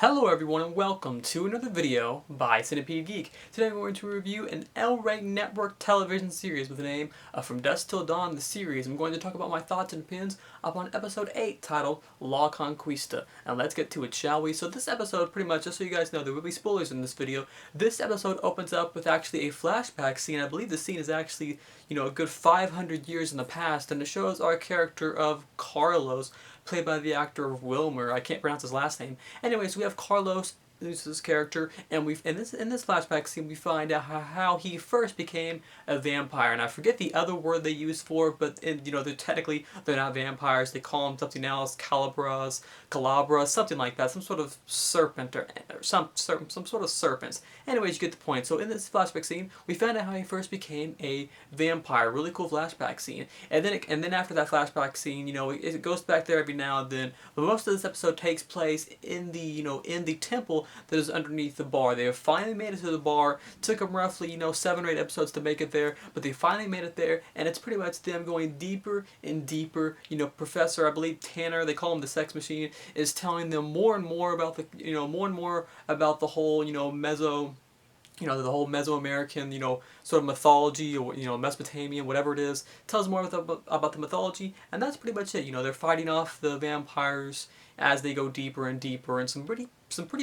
Hello everyone and welcome to another video by Centipede Geek. Today I'm going to review an L-Ray network television series with the name From Dusk Till Dawn, the series. I'm going to talk about my thoughts and opinions upon episode 8 titled La Conquista. And let's get to it, shall we? So this episode, pretty much, just so you guys know, there will be spoilers in this video. This episode opens up with actually a flashback scene. I believe the scene is actually, a good 500 years in the past, and it shows our character of Carlos, played by the actor Wilmer. I can't pronounce his last name. Anyways, we have Carlos, who's this character, and in this flashback scene we find out how he first became a vampire. And I forget the other word they use for it, but they're not vampires. They call them something else, calabras, something like that. Some sort of serpent or some sort of serpents. Anyways, you get the point. So in this flashback scene, we find out how he first became a vampire. Really cool flashback scene. And then after that flashback scene, it goes back there every now and then. But most of this episode takes place in the temple that is underneath the bar. They have finally made it to the bar. Took them roughly, 7 or 8 episodes to make it there, but they finally made it there, and it's pretty much them going deeper and deeper. Professor, I believe Tanner, they call him the Sex Machine, is telling them more and more about the whole, the whole Mesoamerican, sort of mythology, or, Mesopotamian, whatever it is. Tells more about the mythology, and that's pretty much it. They're fighting off the vampires as they go deeper and deeper, and some pretty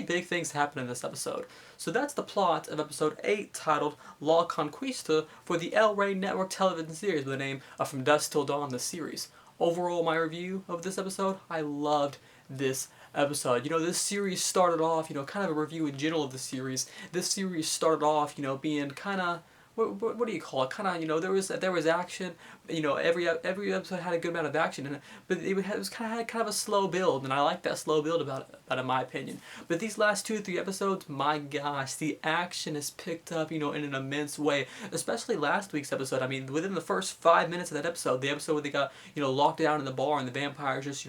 big things happen in this episode. So that's the plot of episode 8, titled La Conquista, for the L-Ray network television series with the name From Dusk Till Dawn, the series. Overall, my review of this episode, I loved this episode. This series started off, kind of a review in general of the series. This series started off, being kind of, what do you call it? Kind of, there was action. Every episode had a good amount of action in it, but it was kind of a slow build, and I like that slow build about it, in my opinion. But these last 2 or 3 episodes, my gosh, the action is picked up, in an immense way. Especially last week's episode. I mean, within the first 5 minutes of that episode, the episode where they got, locked down in the bar, and the vampires just,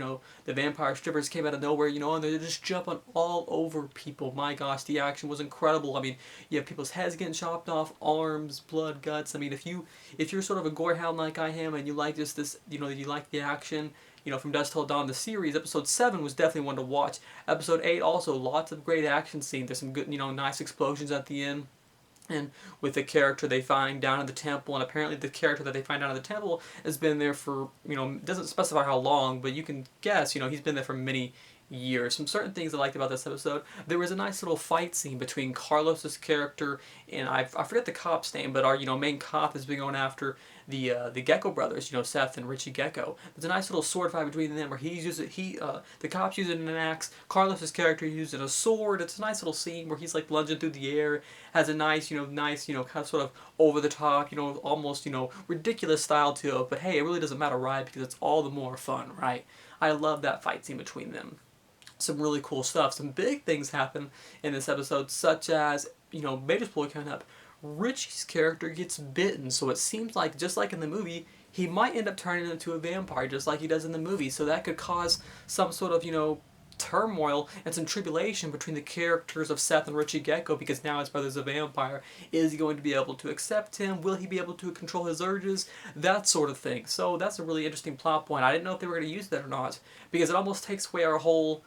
the vampire strippers came out of nowhere, and they're just jumping all over people. My gosh, the action was incredible. I mean, you have people's heads getting chopped off, arms, blood, guts. I mean, if you're sort of a gorehound like I am, and you like just this, you like the action, From Dusk Till Dawn, the series, episode 7 was definitely one to watch. Episode 8 also, lots of great action scenes. There's some good, nice explosions at the end. And with the character they find down in the temple, and apparently the character that they find down in the temple has been there for, doesn't specify how long, but you can guess, he's been there for many years. Some certain things I liked about this episode. There was a nice little fight scene between Carlos's character and I forget the cop's name, but our main cop has been going after the Gecko brothers, Seth and Richie Gecko. There's a nice little sword fight between them where the cop's using an axe, Carlos's character using a sword. It's a nice little scene where he's like lunging through the air, has a nice, kind of sort of over the top, almost, ridiculous style to it. But hey, it really doesn't matter, right? Because it's all the more fun, right? I love that fight scene between them. Some really cool stuff. Some big things happen in this episode, such as, major spoiler coming up, Richie's character gets bitten, so it seems like, just like in the movie, he might end up turning into a vampire, just like he does in the movie. So that could cause some sort of, turmoil and some tribulation between the characters of Seth and Richie Gecko, because now his brother's a vampire. Is he going to be able to accept him? Will he be able to control his urges? That sort of thing. So that's a really interesting plot point. I didn't know if they were going to use that or not, because it almost takes away our whole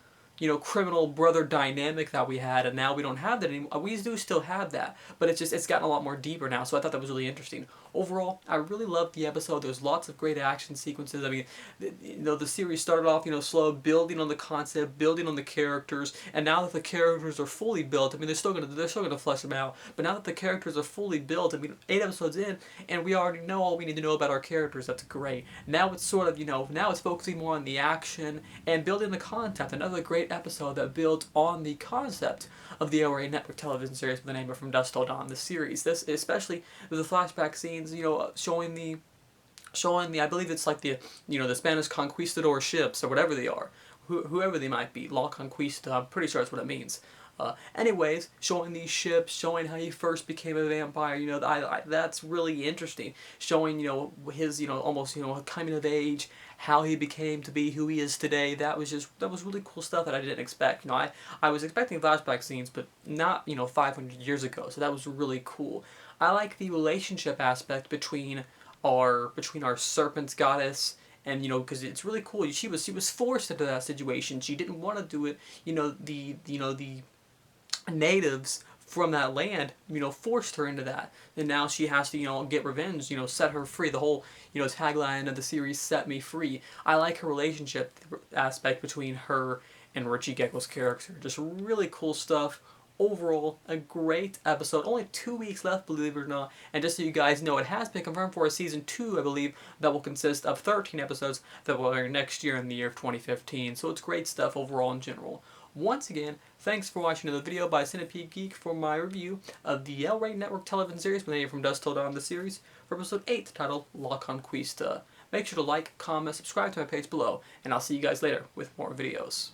criminal brother dynamic that we had, and now we don't have that anymore. We do still have that, but it's gotten a lot more deeper now, so I thought that was really interesting. Overall, I really loved the episode. There's lots of great action sequences. I mean, the series started off, slow, building on the concept, building on the characters, and now that the characters are fully built, I mean, they're still gonna flesh them out, but now that the characters are fully built, I mean, 8 episodes in, and we already know all we need to know about our characters. That's great. Now it's sort of, now it's focusing more on the action and building the concept. Another great episode that built on the concept of the L-Ray network television series with the name of From Dusk Till Dawn, the series. This, especially with the flashback scenes, showing the, I believe it's like the Spanish conquistador ships or whatever they are, whoever they might be, La Conquista, I'm pretty sure that's what it means. Anyways, showing these ships, showing how he first became a vampire, that's really interesting. Showing, his, almost, coming of age, how he became to be who he is today. That was really cool stuff that I didn't expect. I was expecting flashback scenes, but not, 500 years ago. So that was really cool. I like the relationship aspect between our serpent goddess And because it's really cool. She was forced into that situation. She didn't want to do it. The natives from that land, forced her into that, and now she has to, get revenge, set her free. The whole, tagline of the series, "Set me free." I like her relationship aspect between her and Richie Gecko's character. Just really cool stuff. Overall, a great episode. Only 2 weeks left, believe it or not. And just so you guys know, it has been confirmed for a season 2, I believe, that will consist of 13 episodes that will air next year in the year of 2015. So it's great stuff overall in general. Once again, thanks for watching another video by Centipede Geek for my review of the L-Ray Network television series with a name from Dusk Till Dawn, the series, for episode 8, titled La Conquista. Make sure to like, comment, subscribe to my page below, and I'll see you guys later with more videos.